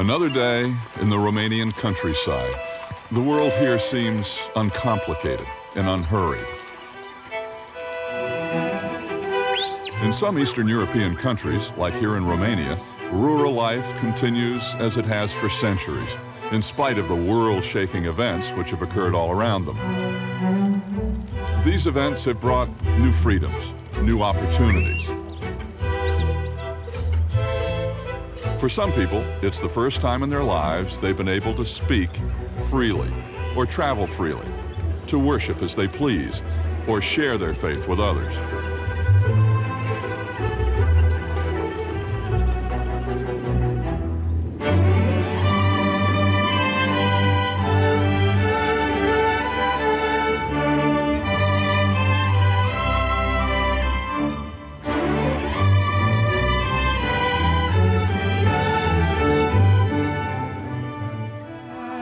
Another day in the Romanian countryside. The world here seems uncomplicated and unhurried. In some Eastern European countries, like here in Romania, rural life continues as it has for centuries, in spite of the world-shaking events which have occurred all around them. These events have brought new freedoms, new opportunities. For some people, it's the first time in their lives they've been able to speak freely, or travel freely, to worship as they please, or share their faith with others.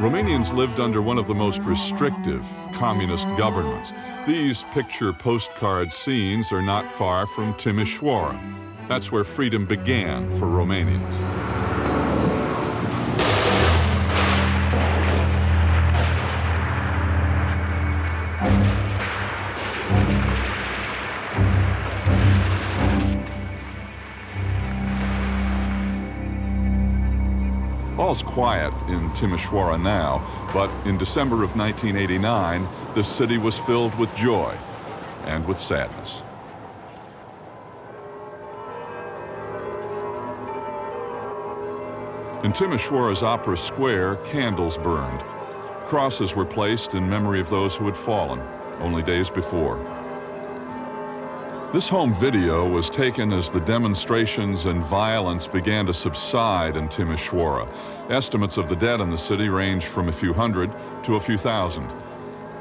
Romanians lived under one of the most restrictive communist governments. These picture postcard scenes are not far from Timișoara. That's where freedom began for Romanians. All's quiet in Timișoara now, but in December of 1989, the city was filled with joy and with sadness. In Timișoara's Opera Square, candles burned. Crosses were placed in memory of those who had fallen only days before. This home video was taken as the demonstrations and violence began to subside in Timișoara. Estimates of the dead in the city range from a few hundred to a few thousand.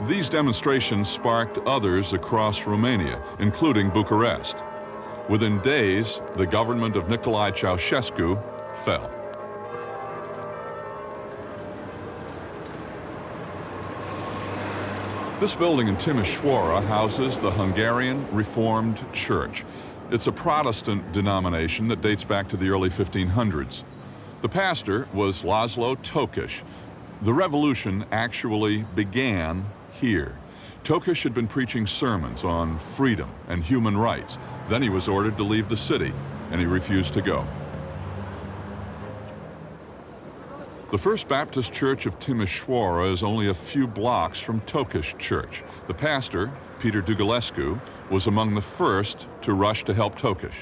These demonstrations sparked others across Romania, including Bucharest. Within days, the government of Nicolae Ceausescu fell. This building in Timișoara houses the Hungarian Reformed Church. It's a Protestant denomination that dates back to the early 1500s. The pastor was Laszlo Tokes. The revolution actually began here. Tokes had been preaching sermons on freedom and human rights. Then he was ordered to leave the city, and he refused to go. The First Baptist Church of Timișoara is only a few blocks from Tokes Church. The pastor, Peter Dugulescu, was among the first to rush to help Tokes.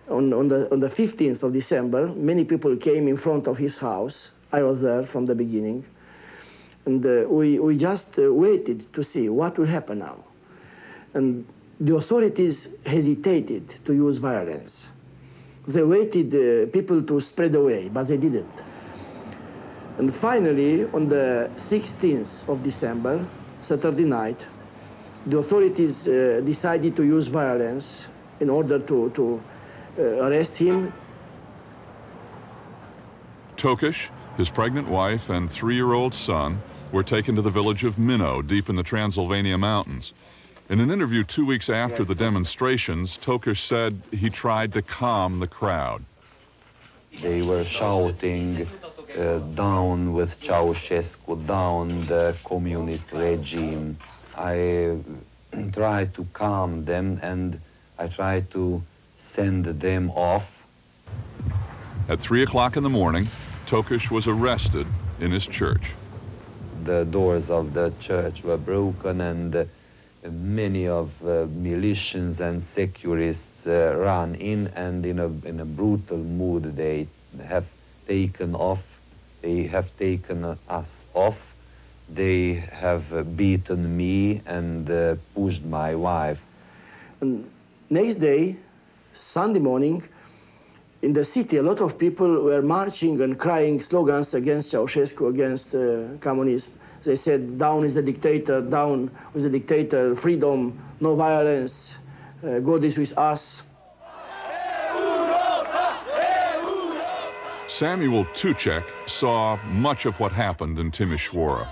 On the 15th of December, many people came in front of his house. I was there from the beginning. And we just waited to see what will happen now. And the authorities hesitated to use violence. They waited people to spread away, but they didn't. And finally, on the 16th of December, Saturday night, the authorities decided to use violence in order to arrest him. Tokes, his pregnant wife, and 3-year-old son were taken to the village of Minno, deep in the Transylvania mountains. In an interview 2 weeks after the demonstrations, Tokes said he tried to calm the crowd. They were shouting, down with Ceausescu, down the communist regime. I tried to calm them and I tried to send them off. At 3 o'clock in the morning, Tokes was arrested in his church. The doors of the church were broken and many of militias and securists ran in, and in a brutal mood they have taken us off. They have beaten me and pushed my wife. And next day, Sunday morning, in the city, a lot of people were marching and crying slogans against Ceausescu, against communism. They said, down is the dictator, down with the dictator, freedom, no violence, God is with us. Samuel Tucek saw much of what happened in Timișoara.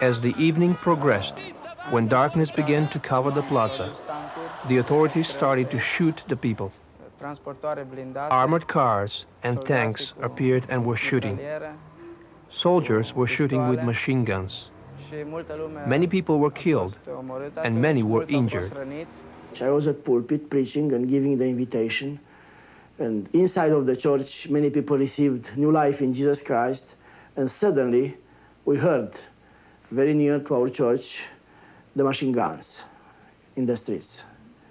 As the evening progressed, when darkness began to cover the plaza, the authorities started to shoot the people. Armored cars and tanks appeared and were shooting. Soldiers were shooting with machine guns. Many people were killed and many were injured. I was at pulpit preaching and giving the invitation. And inside of the church, many people received new life in Jesus Christ. And suddenly, we heard, very near to our church, the machine guns in the streets,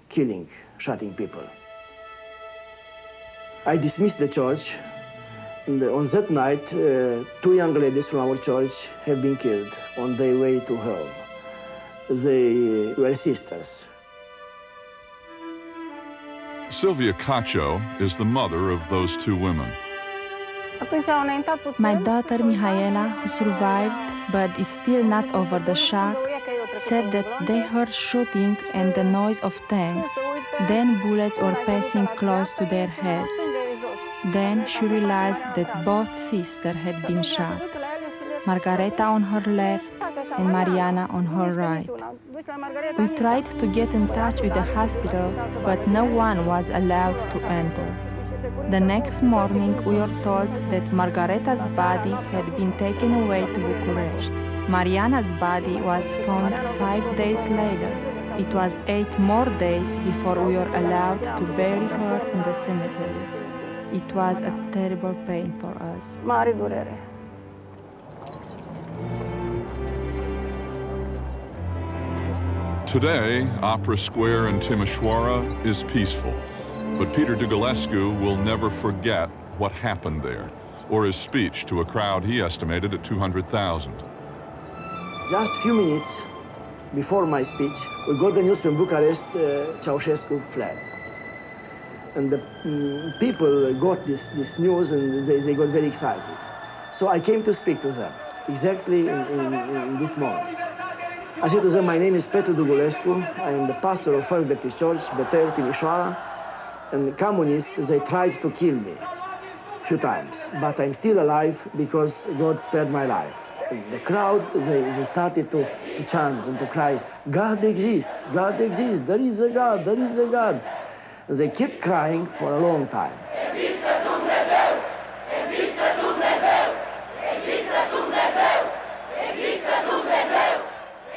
killing, shooting people. I dismissed the church, and on that night, two young ladies from our church have been killed on their way to home. They were sisters. Sylvia Cacio is the mother of those two women. My daughter Mihaela, who survived but is still not over the shock, said that they heard shooting and the noise of tanks. Then bullets were passing close to their heads. Then she realized that both sisters had been shot, Margareta on her left and Mariana on her right. We tried to get in touch with the hospital, but no one was allowed to enter. The next morning, we were told that Margareta's body had been taken away to Bucharest. Mariana's body was found 5 days later. It was 8 more days before we were allowed to bury her in the cemetery. It was a terrible pain for us. Today, Opera Square in Timișoara is peaceful, but Peter Dugulescu will never forget what happened there, or his speech to a crowd he estimated at 200,000. Just a few minutes before my speech, we got the news from Bucharest, Ceausescu fled. And the people got this news and they got very excited. So I came to speak to them, exactly in this moment. I said to them, my name is Petru Dugulescu, I am the pastor of First Baptist Church, Betel, Timișoara, and the communists, they tried to kill me a few times, but I'm still alive because God spared my life. And the crowd, they started to chant and to cry, God exists, there is a God, there is a God. And they kept crying for a long time.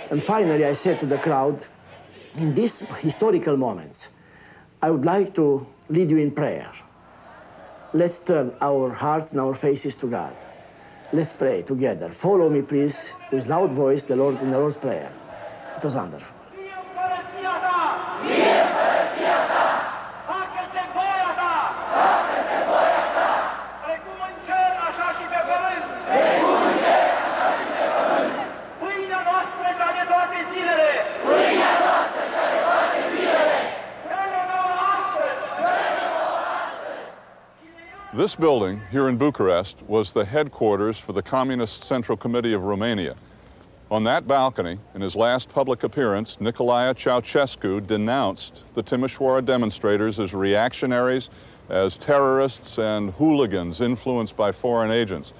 And finally I said to the crowd, in these historical moments, I would like to lead you in prayer. Let's turn our hearts and our faces to God. Let's pray together. Follow me, please, with loud voice, the Lord's Prayer. It was wonderful. This building here in Bucharest was the headquarters for the Communist Central Committee of Romania. On that balcony, in his last public appearance, Nicolae Ceausescu denounced the Timișoara demonstrators as reactionaries, as terrorists and hooligans influenced by foreign agents.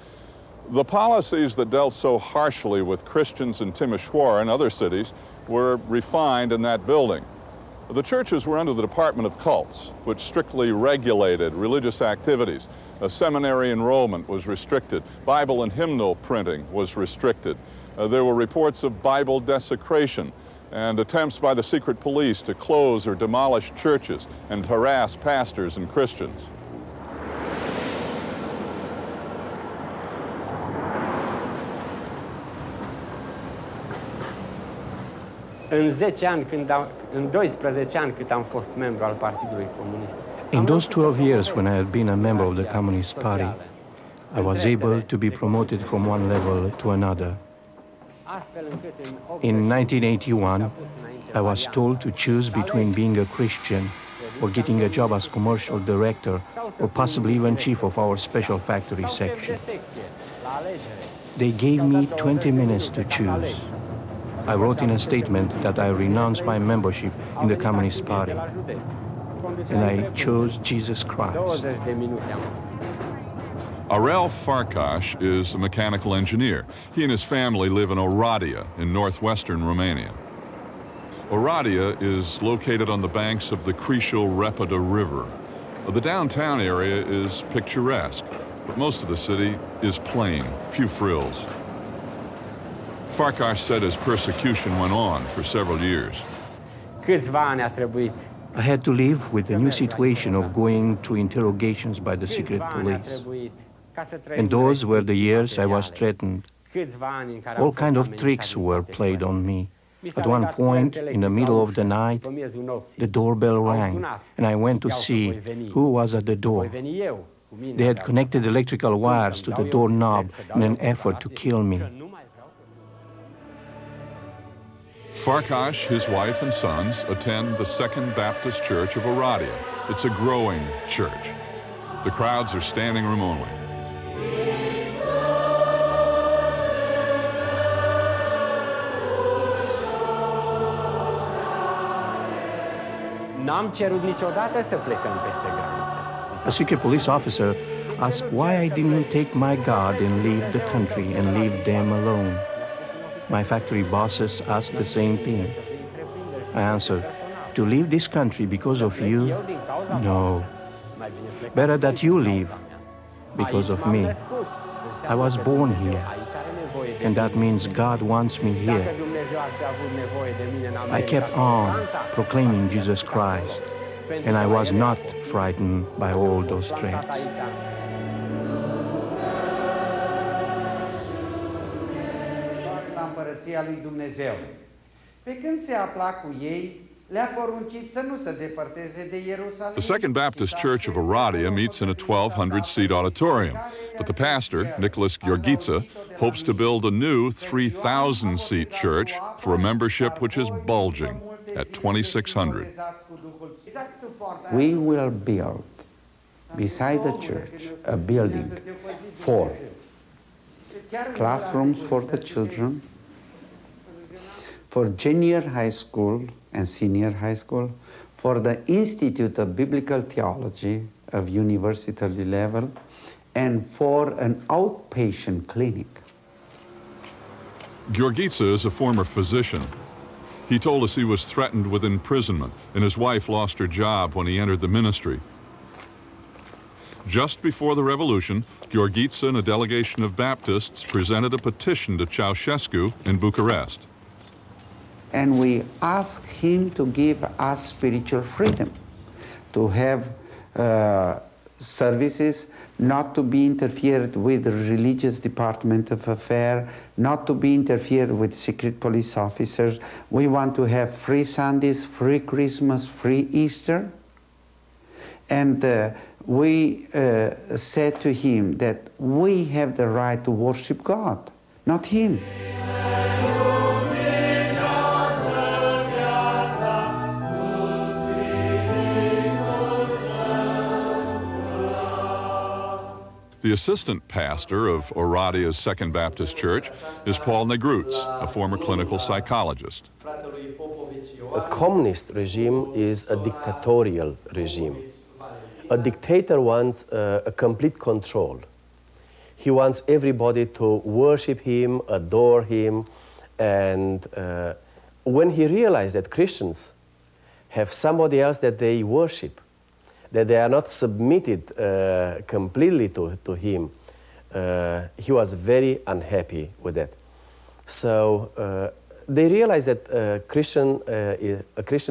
The policies that dealt so harshly with Christians in Timișoara and other cities were refined in that building. The churches were under the Department of Cults, which strictly regulated religious activities. Seminary enrollment was restricted. Bible and hymnal printing was restricted. There were reports of Bible desecration and attempts by the secret police to close or demolish churches and harass pastors and Christians. În 10 ani, în 12 ani cât am fost membru al Partidului Comunist. In those 12 years when I had been a member of the Communist Party, I was able to be promoted from one level to another. In 1981, I was told to choose between being a Christian or getting a job as commercial director or possibly even chief of our special factory section. They gave me 20 minutes to choose. I wrote in a statement that I renounced my membership in the Communist Party, and I chose Jesus Christ. Aurel Farkas is a mechanical engineer. He and his family live in Oradea in northwestern Romania. Oradea is located on the banks of the Crișul-Repede River. The downtown area is picturesque, but most of the city is plain, few frills. Farkas said his persecution went on for several years. Câțiva ani a trebuit. I had to live with the new situation of going through interrogations by the secret police. And those were the years I was threatened. All kinds of tricks were played on me. At one point, in the middle of the night, the doorbell rang, and I went to see who was at the door. They had connected electrical wires to the doorknob in an effort to kill me. Farkas, his wife and sons attend the Second Baptist Church of Oradea. It's a growing church. The crowds are standing room only. N-am cerut niciodată să plecăm peste graniță. A secret police officer asked why I didn't take my God and leave the country and leave them alone. My factory bosses asked the same thing. I answered, to leave this country because of you? No. Better that you leave because of me. I was born here, and that means God wants me here. I kept on proclaiming Jesus Christ, and I was not frightened by all those threats. La împărăția lui Dumnezeu. Pe când se afla cu ei, le-a poruncit să nu se depărteze de Ierusalim. The Second Baptist Church of Oradea meets in a 1,200-seat auditorium, but the pastor, Nicholas Gheorghiță, hopes to build a new 3,000-seat church for a membership which is bulging at 2,600. We will build beside the church a building for classrooms for the children, for junior high school and senior high school, for the Institute of Biblical Theology of university level, and for an outpatient clinic. Gheorghiță is a former physician. He told us he was threatened with imprisonment, and his wife lost her job when he entered the ministry. Just before the revolution, Gheorghiță and a delegation of Baptists presented a petition to Ceausescu in Bucharest. And we ask him to give us spiritual freedom, to have services not to be interfered with the religious department of affairs, not to be interfered with secret police officers. We want to have free Sundays, free Christmas, free Easter. And we said to him that we have the right to worship God, not him. The assistant pastor of Oradea's Second Baptist Church is Paul Negruț, a former clinical psychologist. A communist regime is a dictatorial regime. A dictator wants a complete control. He wants everybody to worship him, adore him, and when he realized that Christians have somebody else that they worship, that they are not submitted completely to him, he was very unhappy with that. So they realized that a Christian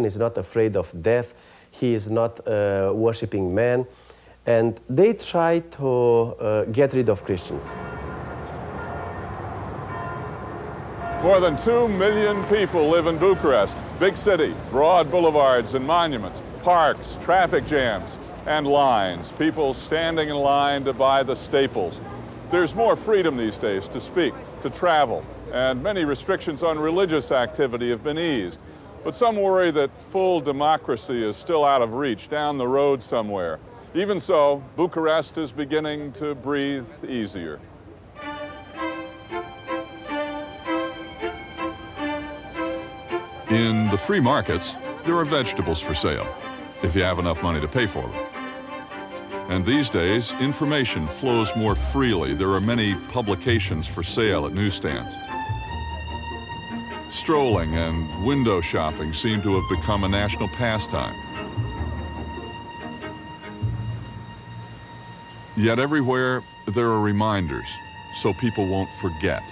is not afraid of death, he is not worshipping man, and they try to get rid of Christians. More than 2 million people live in Bucharest, big city, broad boulevards and monuments, parks, traffic jams, and lines, people standing in line to buy the staples. There's more freedom these days to speak, to travel, and many restrictions on religious activity have been eased. But some worry that full democracy is still out of reach down the road somewhere. Even so, Bucharest is beginning to breathe easier. In the free markets, there are vegetables for sale, if you have enough money to pay for them. And these days, information flows more freely. There are many publications for sale at newsstands. Strolling and window shopping seem to have become a national pastime. Yet everywhere there are reminders, so people won't forget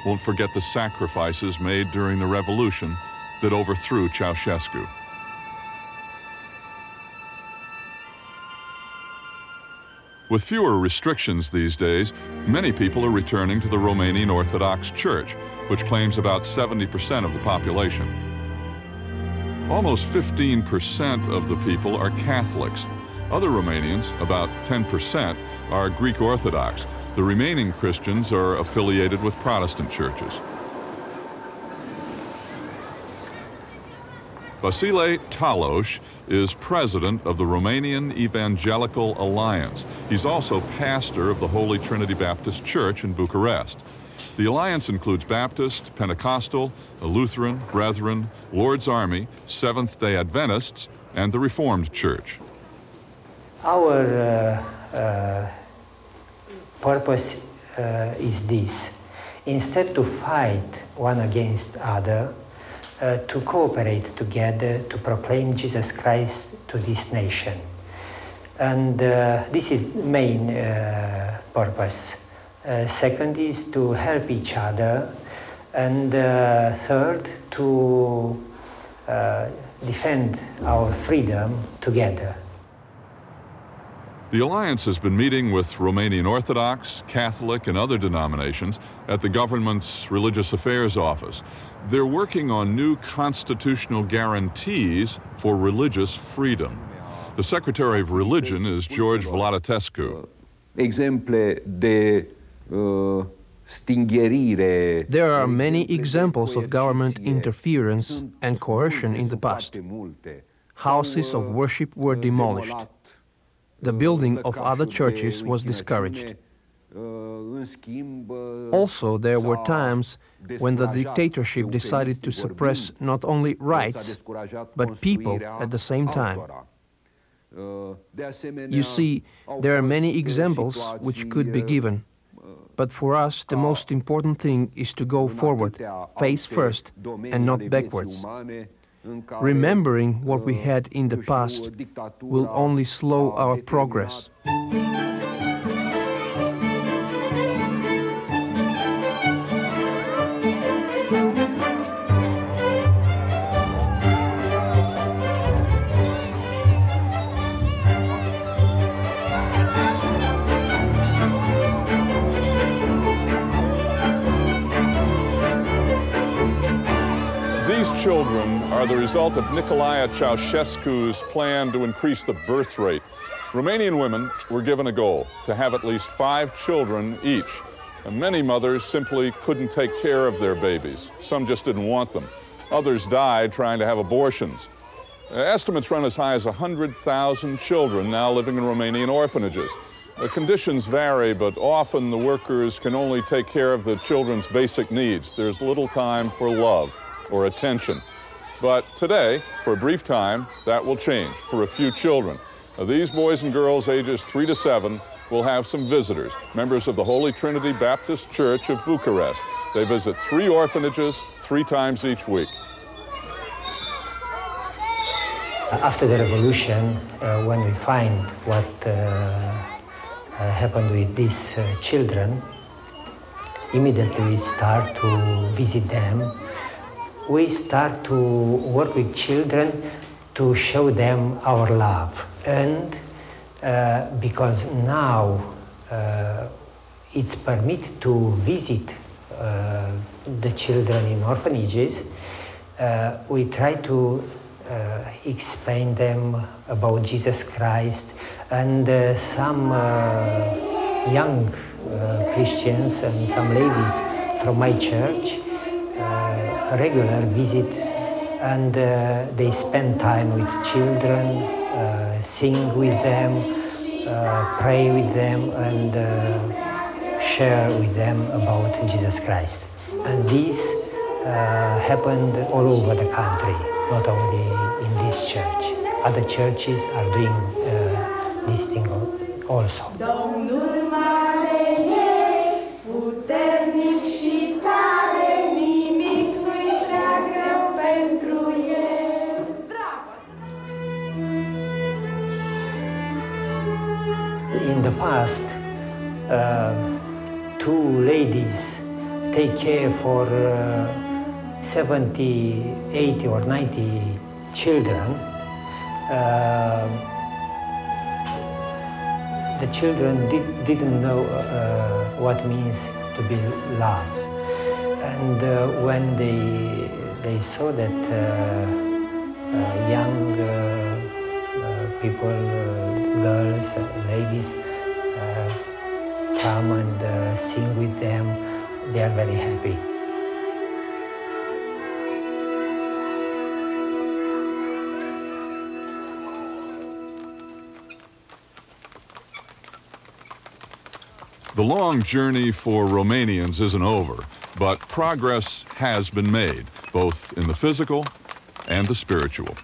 the sacrifices made during the revolution that overthrew Ceausescu. With fewer restrictions these days, many people are returning to the Romanian Orthodox Church, which claims about 70% of the population. Almost 15% of the people are Catholics. Other Romanians, about 10%, are Greek Orthodox. The remaining Christians are affiliated with Protestant churches. Vasile Talos is president of the Romanian Evangelical Alliance. He's also pastor of the Holy Trinity Baptist Church in Bucharest. The alliance includes Baptist, Pentecostal, Lutheran, Brethren, Lord's Army, Seventh-day Adventists, and the Reformed Church. Our purpose is this. Instead to fight one against other, to cooperate together to proclaim Jesus Christ to this nation. And this is the main purpose. Second is to help each other. And third, to defend our freedom together. The Alliance has been meeting with Romanian Orthodox, Catholic, and other denominations at the government's Religious Affairs Office. They're working on new constitutional guarantees for religious freedom. The Secretary of Religion is George Vladitescu. There are many examples of government interference and coercion in the past. Houses of worship were demolished. The building of other churches was discouraged. Also, there were times when the dictatorship decided to suppress not only rights, but people at the same time. You see, there are many examples which could be given. But for us, the most important thing is to go forward, face first, and not backwards. Remembering what we had in the past will only slow our progress. These children are the result of Nicolae Ceausescu's plan to increase the birth rate. Romanian women were given a goal to have at least 5 children each. And many mothers simply couldn't take care of their babies. Some just didn't want them. Others died trying to have abortions. Estimates run as high as 100,000 children now living in Romanian orphanages. The conditions vary, but often the workers can only take care of the children's basic needs. There's little time for love or attention. But today, for a brief time, that will change for a few children. Now, these boys and girls ages 3 to 7 will have some visitors, members of the Holy Trinity Baptist Church of Bucharest. They visit 3 orphanages 3 times each week. After the revolution, when we find what happened with these children, immediately we start to visit them. We start to work with children to show them our love. And because now it's permitted to visit the children in orphanages, we try to explain them about Jesus Christ, and some young Christians and some ladies from my church regular visit, and they spend time with children, sing with them, pray with them, and share with them about Jesus Christ. And this happened all over the country, not only in this church. Other churches are doing this thing also. In the past, two ladies take care for 70, 80 or 90 children. The children didn't know what means to be loved. And when they saw that young people, girls, ladies, come and sing with them, they are very happy. The long journey for Romanians isn't over, but progress has been made, both in the physical and the spiritual.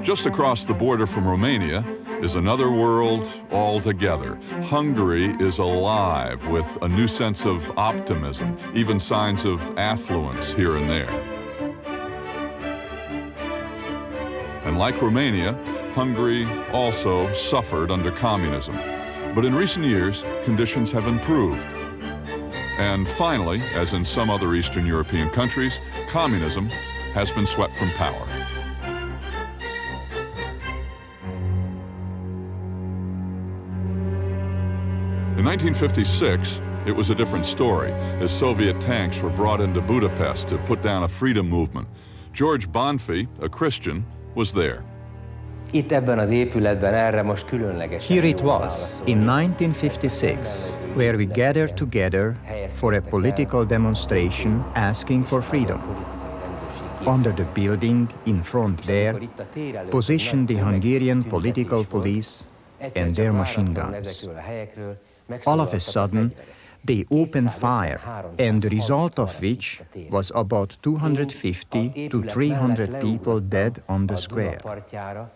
Just across the border from Romania is another world altogether. Hungary is alive with a new sense of optimism, even signs of affluence here and there. And like Romania, Hungary also suffered under communism. But in recent years, conditions have improved. And finally, as in some other Eastern European countries, communism has been swept from power. In 1956, it was a different story, as Soviet tanks were brought into Budapest to put down a freedom movement. George Bonfi, a Christian, was there. Here it was, in 1956, where we gathered together for a political demonstration asking for freedom. Under the building, in front there, positioned the Hungarian political police and their machine guns. All of a sudden, they opened fire, and the result of which was about 250 to 300 people dead on the square.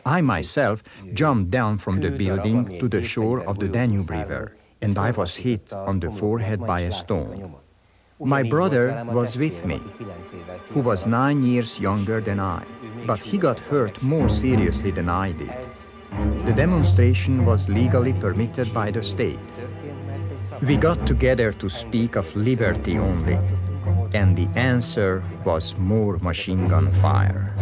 I myself jumped down from the building to the shore of the Danube River, and I was hit on the forehead by a stone. My brother was with me, who was 9 years younger than I, but he got hurt more seriously than I did. The demonstration was legally permitted by the state. We got together to speak of liberty only, and the answer was more machine gun fire.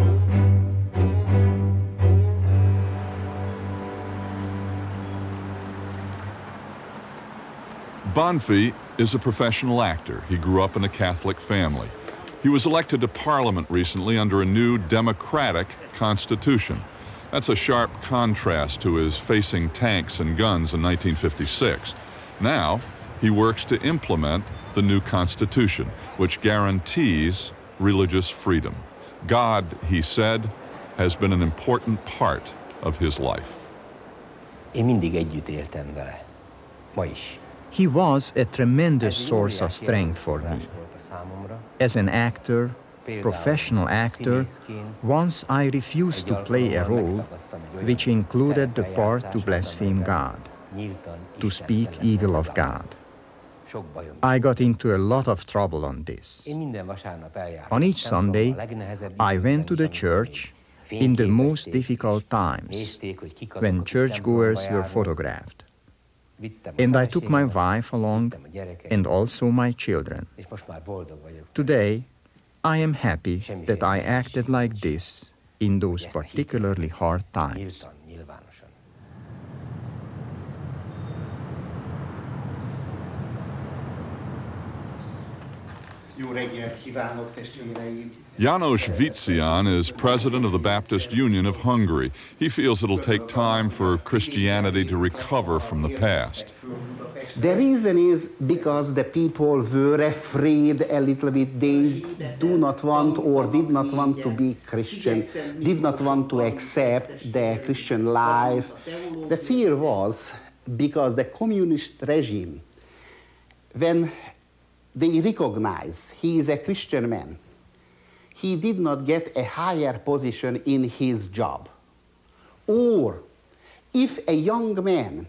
Bonfi is a professional actor. He grew up in a Catholic family. He was elected to Parliament recently under a new democratic constitution. That's a sharp contrast to his facing tanks and guns in 1956. Now, he works to implement the new constitution, which guarantees religious freedom. God, he said, has been an important part of his life. He was a tremendous source of strength for me. As an actor, professional actor, once I refused to play a role which included the part to blaspheme God, to speak evil of God. I got into a lot of trouble on this. On each Sunday, I went to the church in the most difficult times, when churchgoers were photographed. And I took my wife along, and also my children. Today, I am happy that I acted like this in those particularly hard times. János Vician is president of the Baptist Union of Hungary. He feels it'll take time for Christianity to recover from the past. The reason is because the people were afraid a little bit. They do not want or did not want to be Christian, did not want to accept the Christian life. The fear was because the communist regime, when they recognize he is a Christian man, he did not get a higher position in his job. Or if a young man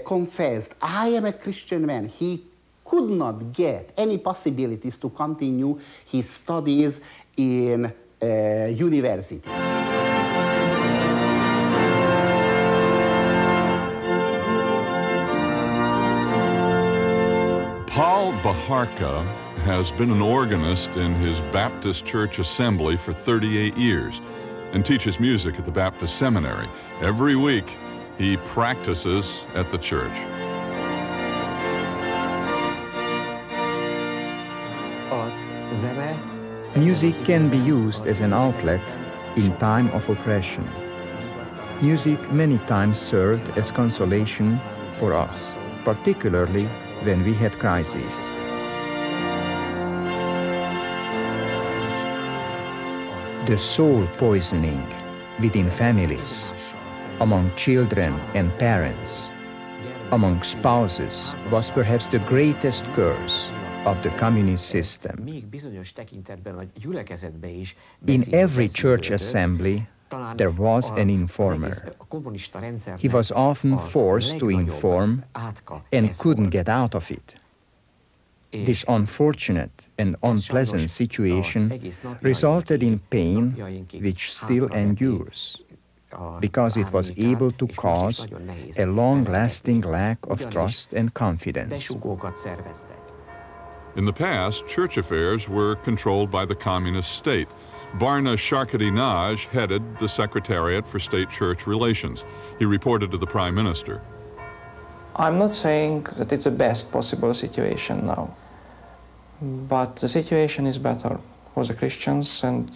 confessed, I am a Christian man, he could not get any possibilities to continue his studies in university. Paul Baharka has been an organist in his Baptist Church Assembly for 38 years and teaches music at the Baptist Seminary. Every week, he practices at the church. Music can be used as an outlet in time of oppression. Music many times served as consolation for us, particularly when we had crises. The soul poisoning within families, among children and parents, among spouses was perhaps the greatest curse of the communist system. In every church assembly, there was an informer. He was often forced to inform and couldn't get out of it. This unfortunate and unpleasant situation resulted in pain which still endures, because it was able to cause a long-lasting lack of trust and confidence. In the past, church affairs were controlled by the communist state. Barna Sharkadinaj headed the Secretariat for State-Church Relations. He reported to the Prime Minister. I'm not saying that it's the best possible situation now, but the situation is better for the Christians and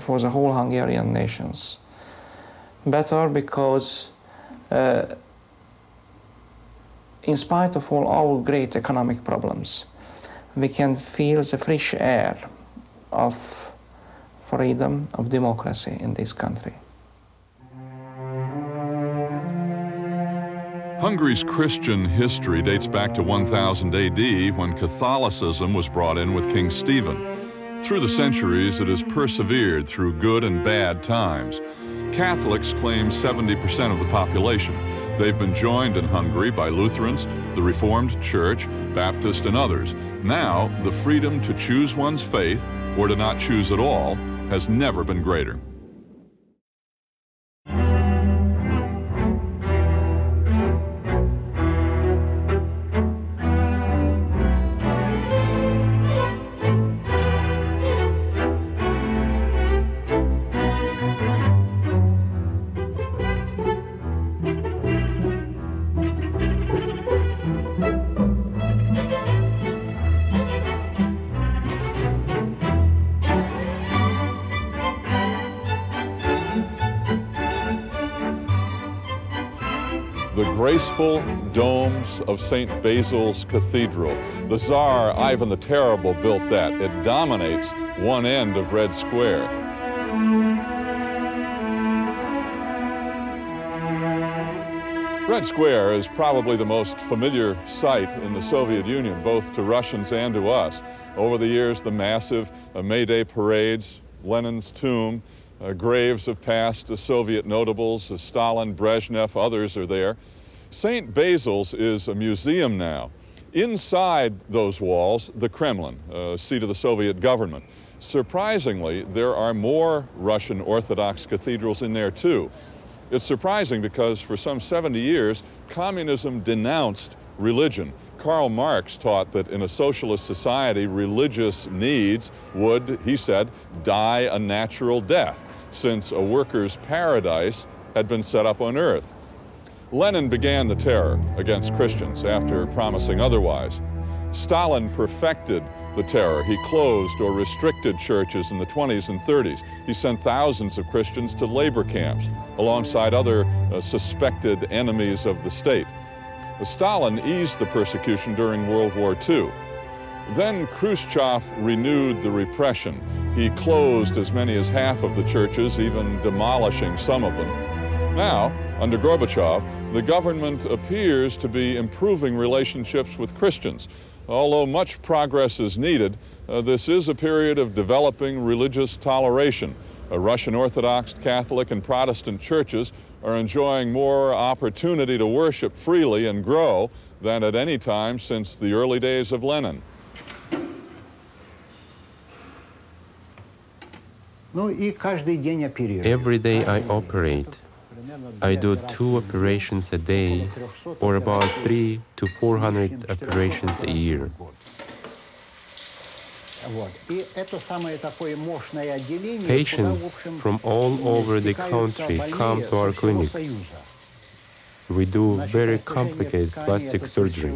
for the whole Hungarian nations. Better because in spite of all our great economic problems, we can feel the fresh air of freedom, of democracy in this country. Hungary's Christian history dates back to 1000 AD when Catholicism was brought in with King Stephen. Through the centuries, it has persevered through good and bad times. Catholics claim 70% of the population. They've been joined in Hungary by Lutherans, the Reformed Church, Baptist, and others. Now, the freedom to choose one's faith, or to not choose at all, has never been greater. The graceful domes of St. Basil's Cathedral. The Tsar Ivan the Terrible built that. It dominates one end of Red Square. Red Square is probably the most familiar sight in the Soviet Union, both to Russians and to us. Over the years, the massive May Day parades, Lenin's tomb, graves of past Soviet notables, Stalin, Brezhnev, others are there. St. Basil's is a museum now. Inside those walls, the Kremlin, seat of the Soviet government. Surprisingly, there are more Russian Orthodox cathedrals in there too. It's surprising because for some 70 years, communism denounced religion. Karl Marx taught that in a socialist society, religious needs would, he said, die a natural death, since a worker's paradise had been set up on earth. Lenin began the terror against Christians after promising otherwise. Stalin perfected the terror. He closed or restricted churches in the 20s and 30s. He sent thousands of Christians to labor camps alongside other suspected enemies of the state. Stalin eased the persecution during World War II. Then Khrushchev renewed the repression. He closed as many as half of the churches, even demolishing some of them. Now, under Gorbachev, the government appears to be improving relationships with Christians. Although much progress is needed, this is a period of developing religious toleration. Russian Orthodox, Catholic, and Protestant churches are enjoying more opportunity to worship freely and grow than at any time since the early days of Lenin. Every day I operate. I do 2 operations a day, or about 300 to 400 operations a year. Patients from all over the country come to our clinic. We do very complicated plastic surgery.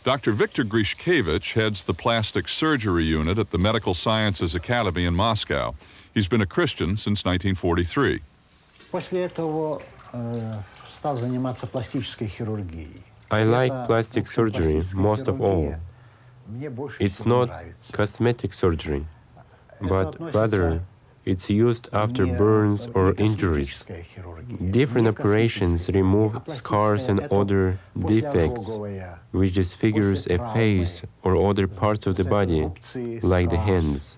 Dr. Viktor Grishkevich heads the plastic surgery unit at the Medical Sciences Academy in Moscow. He's been a Christian since 1943. I like plastic surgery most of all. It's not cosmetic surgery, but rather it's used after burns or injuries. Different operations remove scars and other defects, which disfigures a face or other parts of the body, like the hands.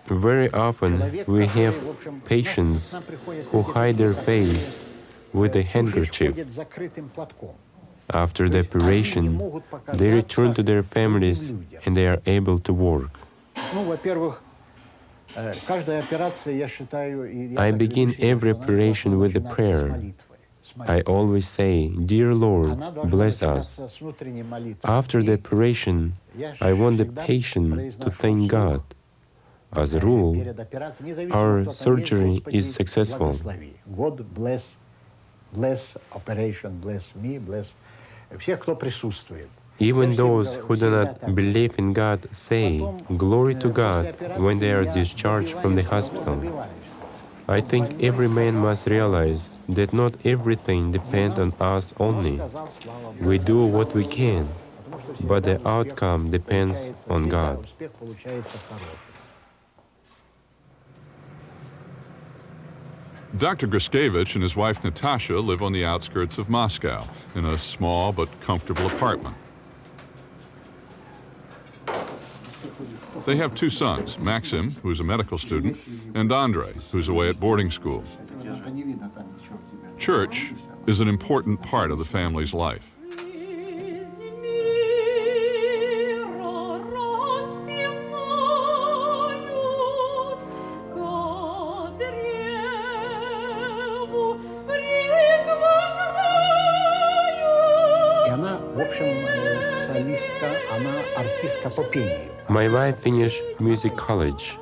Very often we have patients who hide their face with a handkerchief. After the operation, they return to their families and they are able to work. I begin every operation with a prayer. I always say, "Dear Lord, bless us." After the operation, I want the patient to thank God. As a rule, our surgery is successful. God bless operation, bless me, bless всех, кто присутствует. Even those who do not believe in God say, "Glory to God," when they are discharged from the hospital. I think every man must realize that not everything depends on us only. We do what we can, but the outcome depends on God. Dr. Grishkevich and his wife Natasha live on the outskirts of Moscow in a small but comfortable apartment. They have 2 sons, Maxim, who's a medical student, and Andrei, who's away at boarding school. Church is an important part of the family's life. My wife finished music college.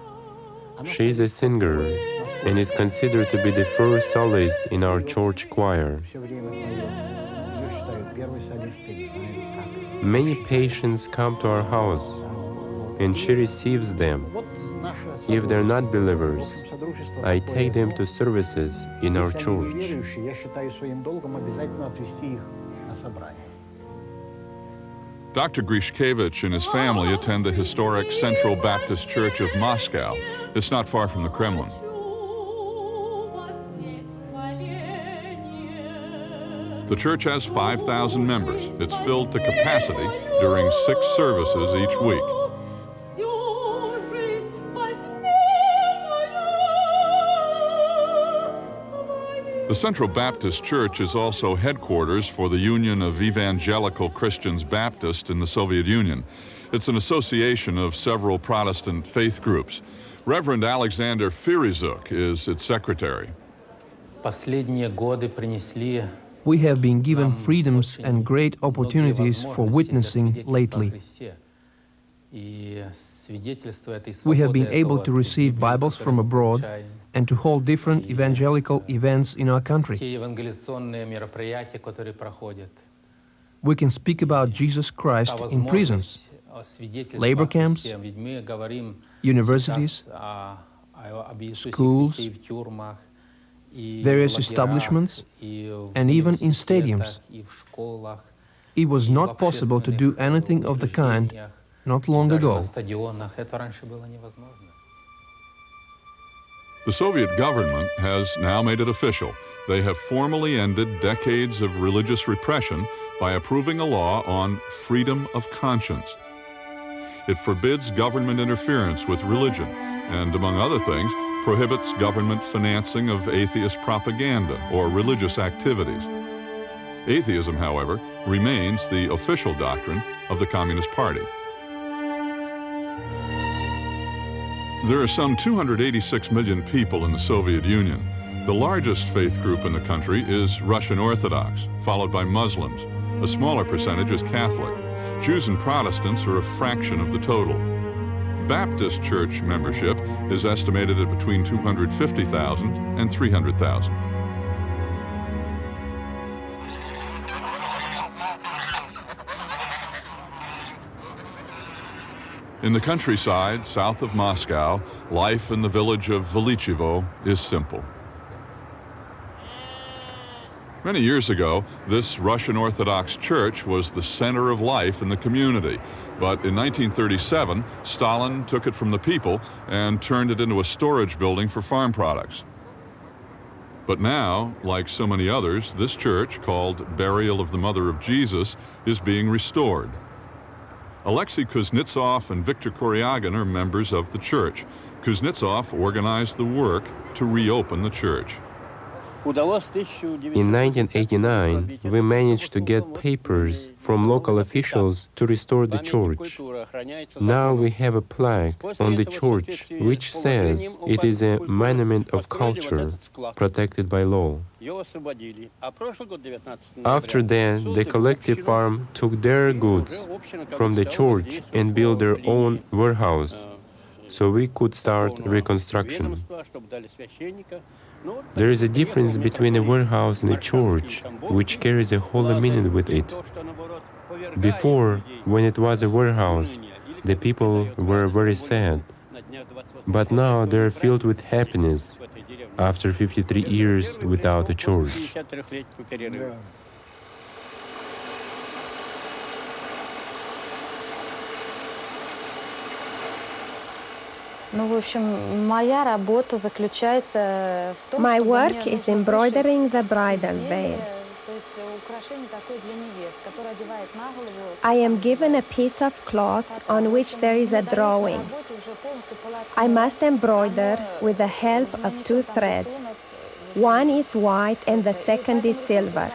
She is a singer and is considered to be the first soloist in our church choir. Many patients come to our house and she receives them. If they're not believers, I take them to services in our church. Dr. Grishkevich and his family attend the historic Central Baptist Church of Moscow. It's not far from the Kremlin. The church has 5,000 members. It's filled to capacity during 6 services each week. The Central Baptist Church is also headquarters for the Union of Evangelical Christians Baptist in the Soviet Union. It's an association of several Protestant faith groups. Reverend Alexander Firizuk is its secretary. We have been given freedoms and great opportunities for witnessing lately. We have been able to receive Bibles from abroad and to hold different evangelical events in our country. We can speak about Jesus Christ in prisons, labor camps, universities, schools, various establishments, and even in stadiums. It was not possible to do anything of the kind not long ago. The Soviet government has now made it official. They have formally ended decades of religious repression by approving a law on freedom of conscience. It forbids government interference with religion and among other things, prohibits government financing of atheist propaganda or religious activities. Atheism, however, remains the official doctrine of the Communist Party. There are some 286 million people in the Soviet Union. The largest faith group in the country is Russian Orthodox, followed by Muslims. A smaller percentage is Catholic. Jews and Protestants are a fraction of the total. Baptist church membership is estimated at between 250,000 and 300,000. In the countryside, south of Moscow, life in the village of Velichevo is simple. Many years ago, this Russian Orthodox church was the center of life in the community. But in 1937, Stalin took it from the people and turned it into a storage building for farm products. But now, like so many others, this church, called Burial of the Mother of Jesus, is being restored. Alexei Kuznetsov and Viktor Koryagin are members of the church. Kuznetsov organized the work to reopen the church. In 1989, we managed to get papers from local officials to restore the church. Now we have a plaque on the church which says it is a monument of culture protected by law. After that, the collective farm took their goods from the church and built their own warehouse, so we could start reconstruction. There is a difference between a warehouse and a church, which carries a holy meaning with it. Before, when it was a warehouse, the people were very sad. But now they are filled with happiness after 53 years without a church. My work is embroidering the bridal veil. I am given a piece of cloth on which there is a drawing. I must embroider with the help of two threads. One is white and the second is silver.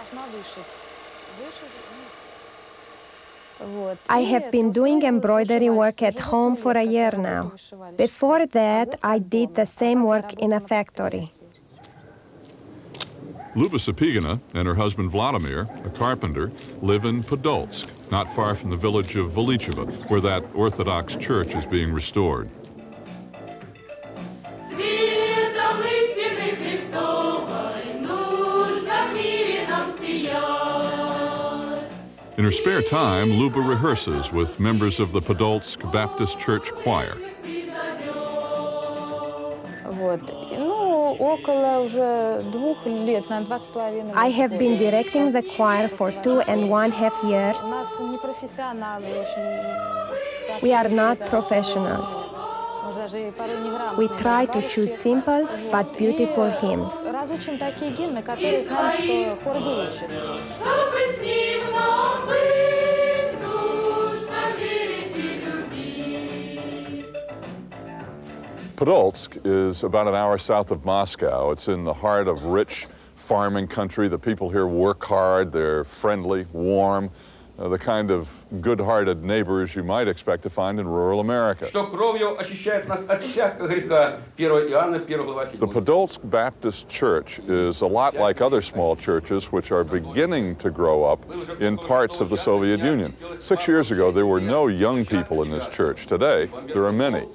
I have been doing embroidery work at home for a year now. Before that, I did the same work in a factory. Luba Sapigina and her husband Vladimir, a carpenter, live in Podolsk, not far from the village of Velichevo, where that Orthodox church is being restored. In her spare time, Luba rehearses with members of the Podolsk Baptist Church choir. I have been directing the choir for 2.5 years. We are not professionals. We try to choose simple but beautiful hymns. Podolsk is about an hour south of Moscow. It's in the heart of rich farming country. The people here work hard, they're friendly, warm, the kind of good-hearted neighbors you might expect to find in rural America. The Podolsk Baptist Church is a lot like other small churches which are beginning to grow up in parts of the Soviet Union. 6 years ago, there were no young people in this church. Today, there are many.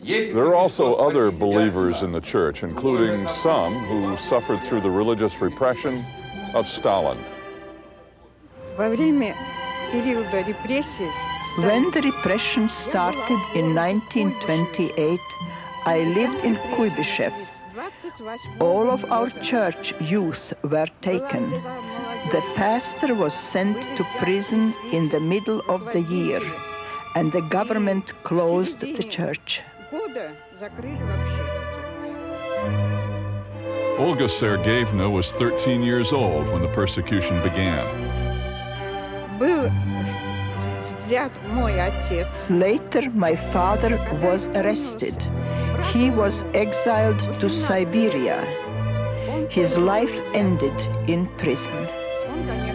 There are also other believers in the church, including some who suffered through the religious repression of Stalin. When the repression started in 1928, I lived in Kuibyshev. All of our church youth were taken. The pastor was sent to prison in the middle of the year, and the government closed the church. Olga Sergeyevna was 13 years old when the persecution began. Later, my father was arrested. He was exiled to Siberia. His life ended in prison.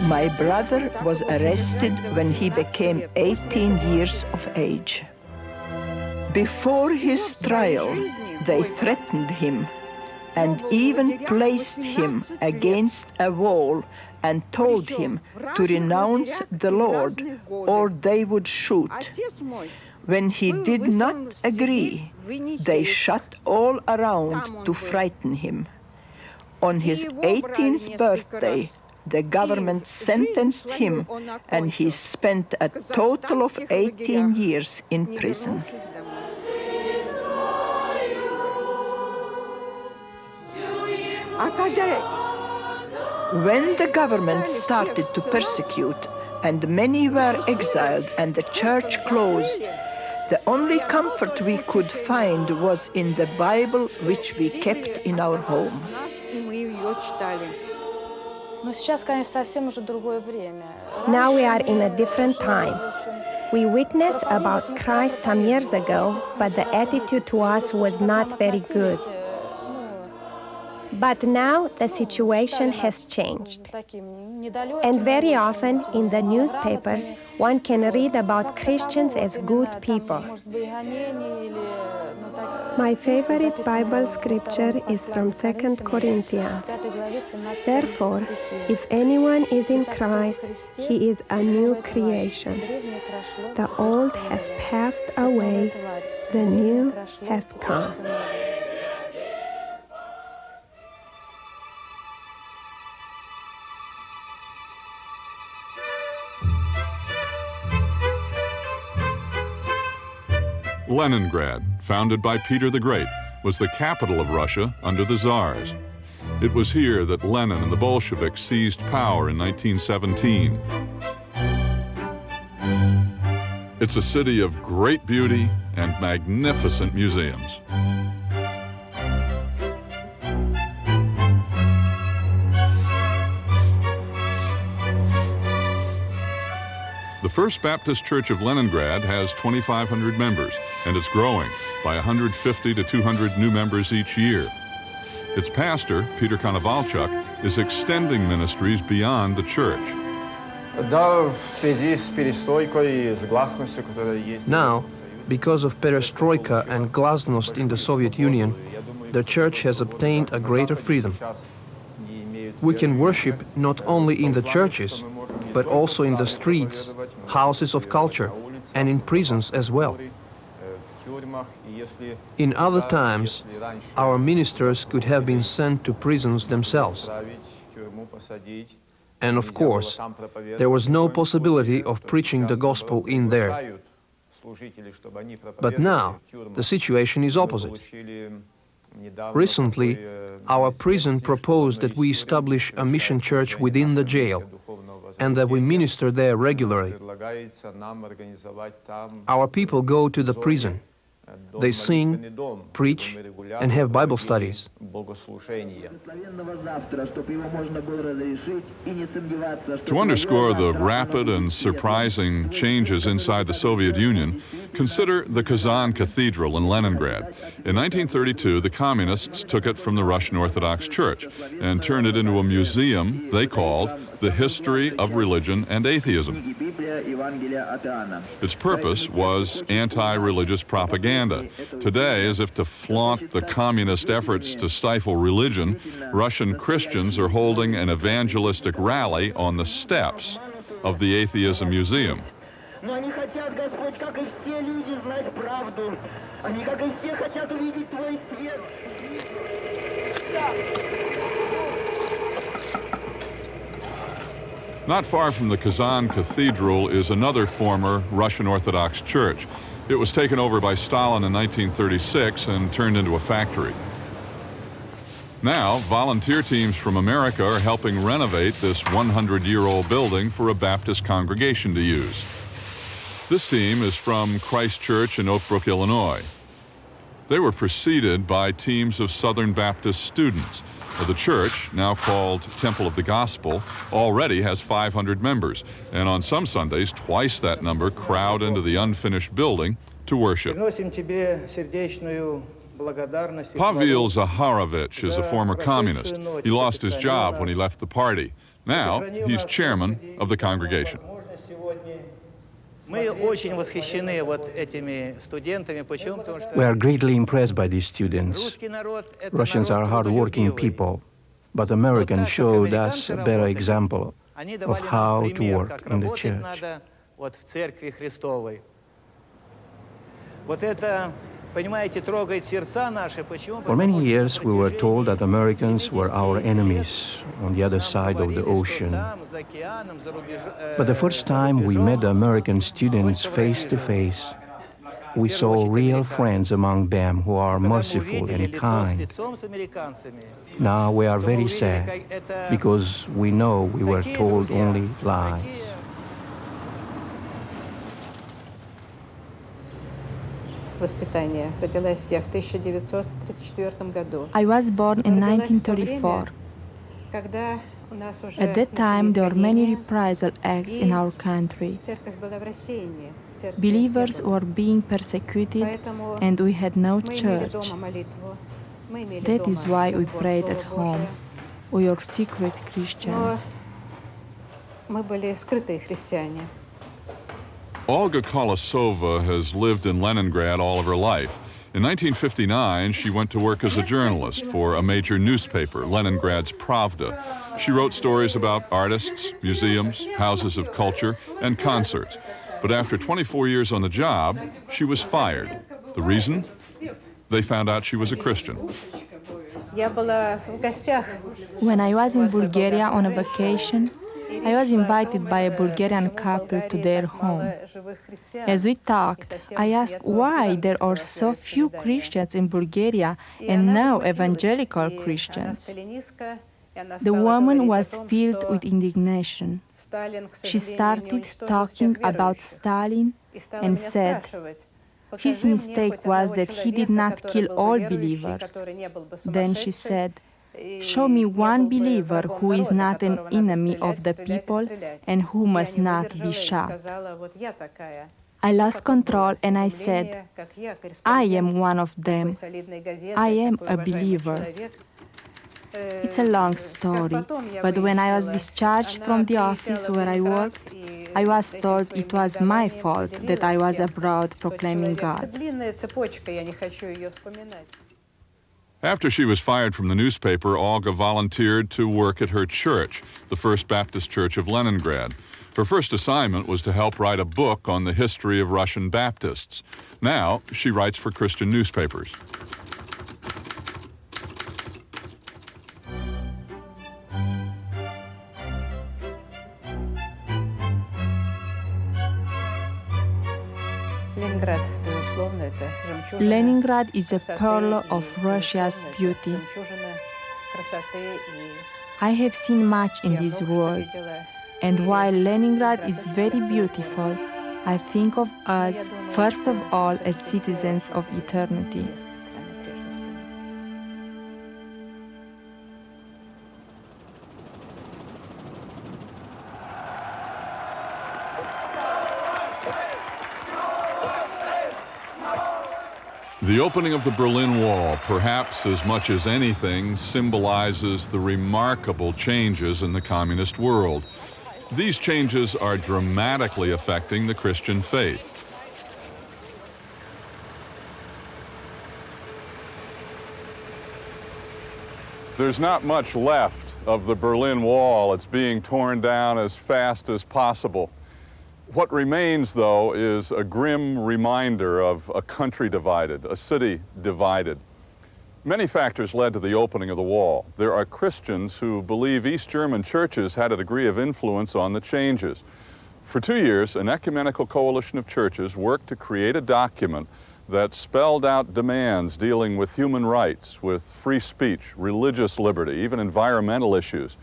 My brother was arrested when he became 18 years of age. Before his trial, they threatened him and even placed him against a wall and told him to renounce the Lord or they would shoot. When he did not agree, they shot all around to frighten him. On his 18th birthday, the government sentenced him and he spent a total of 18 years in prison. When the government started to persecute and many were exiled and the church closed, the only comfort we could find was in the Bible which we kept in our home. Now we are in a different time. We witnessed about Christ some years ago, but the attitude to us was not very good. But now the situation has changed. And very often in the newspapers, one can read about Christians as good people. My favorite Bible scripture is from 2 Corinthians. Therefore, if anyone is in Christ, he is a new creation. The old has passed away, the new has come. Leningrad, founded by Peter the Great, was the capital of Russia under the Tsars. It was here that Lenin and the Bolsheviks seized power in 1917. It's a city of great beauty and magnificent museums. The First Baptist Church of Leningrad has 2,500 members, and it's growing by 150 to 200 new members each year. Its pastor, Peter Konovalchuk, is extending ministries beyond the church. Now, because of perestroika and glasnost in the Soviet Union, the church has obtained a greater freedom. We can worship not only in the churches, but also in the streets, houses of culture, and in prisons as well. In other times, our ministers could have been sent to prisons themselves. And of course, there was no possibility of preaching the gospel in there. But now, the situation is opposite. Recently, our prison proposed that we establish a mission church within the jail and that we minister there regularly. Our people go to the prison. They sing, preach, and have Bible studies. To underscore the rapid and surprising changes inside the Soviet Union, consider the Kazan Cathedral in Leningrad. In 1932, the communists took it from the Russian Orthodox Church and turned it into a museum they called The History of Religion and Atheism. Its purpose was anti-religious propaganda. Today, as if to flaunt the communist efforts to stifle religion, Russian Christians are holding an evangelistic rally on the steps of the Atheism Museum. Not far from the Kazan Cathedral is another former Russian Orthodox church. It was taken over by Stalin in 1936 and turned into a factory. Now, volunteer teams from America are helping renovate this 100-year-old building for a Baptist congregation to use. This team is from Christ Church in Oak Brook, Illinois. They were preceded by teams of Southern Baptist students. The church, now called Temple of the Gospel, already has 500 members, and on some Sundays, twice that number crowd into the unfinished building to worship. Pavel Zaharovich is a former communist. He lost his job when he left the party. Now, he's chairman of the congregation. We are greatly impressed by these students. Russians are hard-working people, but Americans showed us a better example of how to work in the church. For many years, we were told that Americans were our enemies on the other side of the ocean. But the first time we met the American students face to face, we saw real friends among them who are merciful and kind. Now we are very sad because we know we were told only lies. I was born in 1934. At that time, there were many reprisal acts in our country. Believers were being persecuted, and we had no church. That is why we prayed at home. We were secret Christians. Olga Kolosova has lived in Leningrad all of her life. In 1959, she went to work as a journalist for a major newspaper, Leningrad's Pravda. She wrote stories about artists, museums, houses of culture, and concerts. But after 24 years on the job, she was fired. The reason? They found out she was a Christian. When I was in Bulgaria on a vacation, I was invited by a Bulgarian couple to their home. As we talked, I asked why there are so few Christians in Bulgaria and no evangelical Christians. The woman was filled with indignation. She started talking about Stalin and said his mistake was that he did not kill all believers. Then she said, "Show me one believer who is not an enemy of the people and who must not be shot." I lost control and I said, "I am one of them. I am a believer." It's a long story, but when I was discharged from the office where I worked, I was told it was my fault that I was abroad proclaiming God. After she was fired from the newspaper, Olga volunteered to work at her church, the First Baptist Church of Leningrad. Her first assignment was to help write a book on the history of Russian Baptists. Now, she writes for Christian newspapers. Leningrad is a pearl of Russia's beauty. I have seen much in this world, and while Leningrad is very beautiful, I think of us, first of all, as citizens of eternity. The opening of the Berlin Wall, perhaps as much as anything, symbolizes the remarkable changes in the communist world. These changes are dramatically affecting the Christian faith. There's not much left of the Berlin Wall. It's being torn down as fast as possible. What remains, though, is a grim reminder of a country divided, a city divided. Many factors led to the opening of the wall. There are Christians who believe East German churches had a degree of influence on the changes. For 2 years, an ecumenical coalition of churches worked to create a document that spelled out demands dealing with human rights, with free speech, religious liberty, even environmental issues.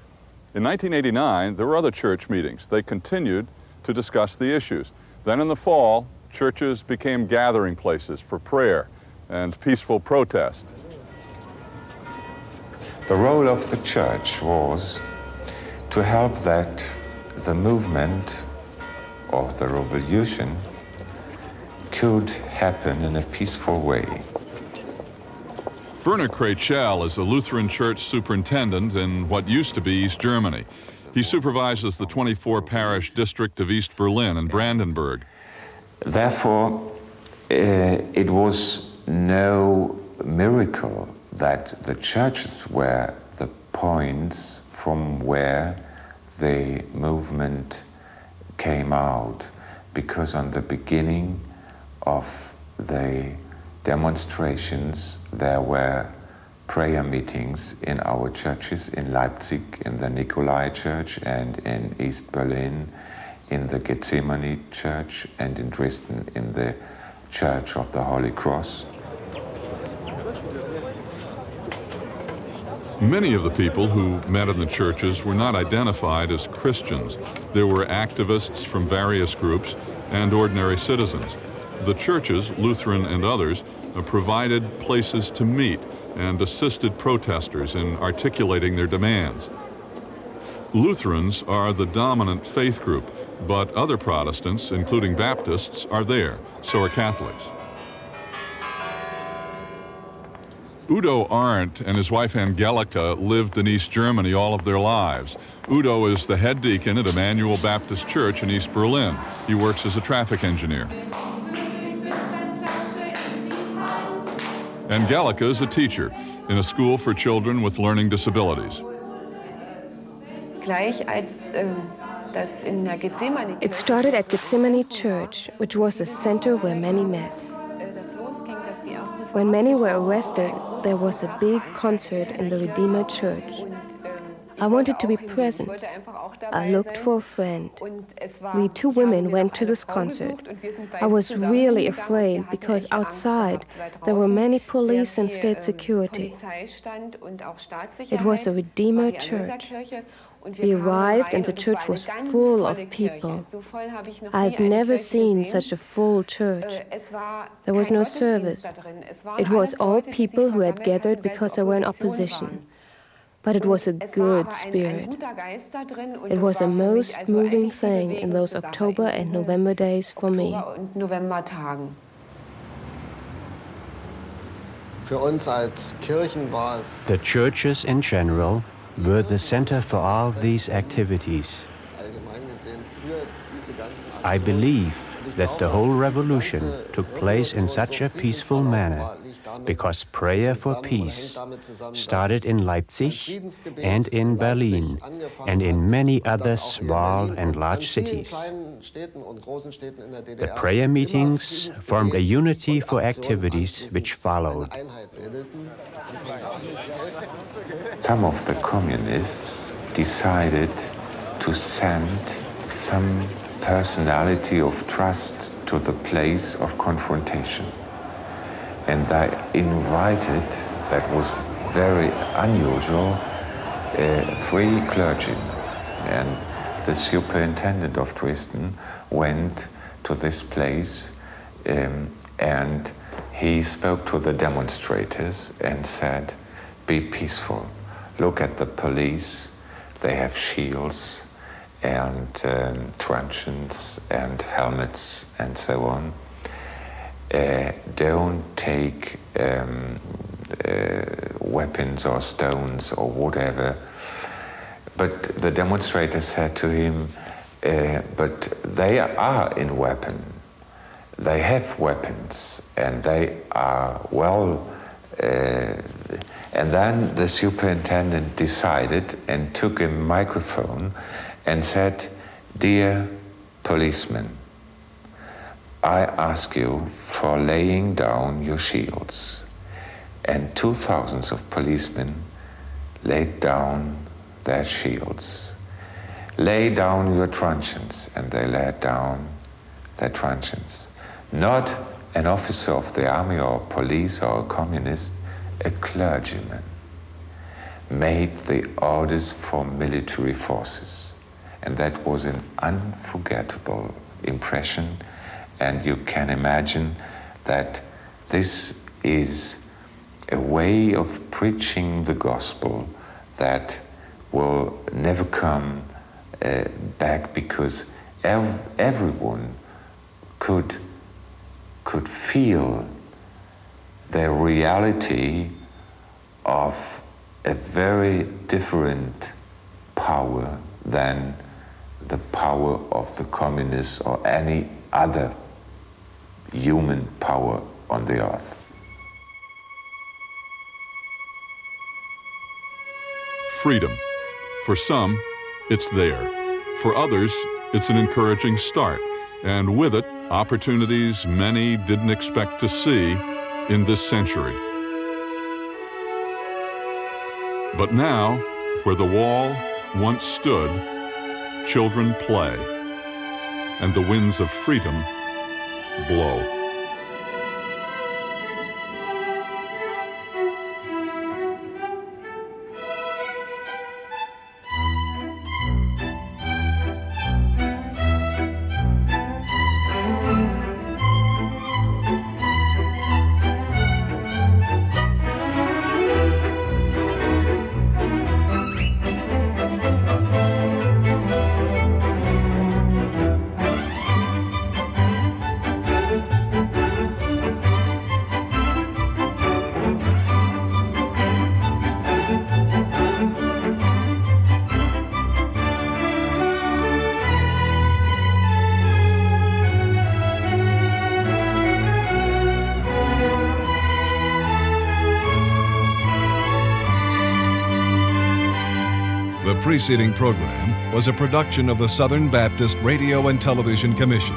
In 1989, there were other church meetings. They continued to discuss the issues. Then in the fall, churches became gathering places for prayer and peaceful protest. The role of the church was to help that the movement of the revolution could happen in a peaceful way. Werner Krejcel is a Lutheran church superintendent in what used to be East Germany. He supervises the 24-parish district of East Berlin and Brandenburg. Therefore, it was no miracle that the churches were the points from where the movement came out, because on the beginning of the demonstrations there were prayer meetings in our churches in Leipzig, in the Nikolai Church, and in East Berlin, in the Gethsemane Church, and in Dresden, in the Church of the Holy Cross. Many of the people who met in the churches were not identified as Christians. There were activists from various groups and ordinary citizens. The churches, Lutheran and others, provided places to meet and assisted protesters in articulating their demands. Lutherans are the dominant faith group, but other Protestants, including Baptists, are there. So are Catholics. Udo Arndt and his wife Angelica lived in East Germany all of their lives. Udo is the head deacon at Emmanuel Baptist Church in East Berlin. He works as a traffic engineer. Angelica is a teacher in a school for children with learning disabilities. It started at Gethsemane Church, which was the center where many met. When many were arrested, there was a big concert in the Redeemer Church. I wanted to be present. I looked for a friend. We two women went to this concert. I was really afraid because outside there were many police and state security. It was a Redeemer Church. We arrived and the church was full of people. I've never seen such a full church. There was no service. It was all people who had gathered because they were in opposition. But it was a good spirit. It was a most moving thing in those October and November days for me. The churches in general were the center for all these activities. I believe that the whole revolution took place in such a peaceful manner because prayer for peace started in Leipzig and in Berlin and in many other small and large cities. The prayer meetings formed a unity for activities which followed. Some of the communists decided to send some personality of trust to the place of confrontation. And they invited, that was very unusual, 3 clergymen. And the superintendent of Dresden went to this place and he spoke to the demonstrators and said, "Be peaceful. Look at the police. They have shields and truncheons and helmets and so on. Don't take weapons or stones or whatever." But the demonstrator said to him, but they are in weapon. They have weapons and they are well. And then the superintendent decided and took a microphone and said, "Dear policemen, I ask you for laying down your shields." And 2,000 of policemen laid down their shields. "Lay down your truncheons," and they laid down their truncheons. Not an officer of the army or police or a communist, a clergyman made the orders for military forces. And that was an unforgettable impression. And you can imagine that this is a way of preaching the gospel that will never come back, because everyone could feel the reality of a very different power than the power of the communists or any other human power on the earth. Freedom. For some, it's there. For others, it's an encouraging start, and with it, opportunities many didn't expect to see in this century. But now, where the wall once stood, children play, and the winds of freedom blow. The preceding program was a production of the Southern Baptist Radio and Television Commission.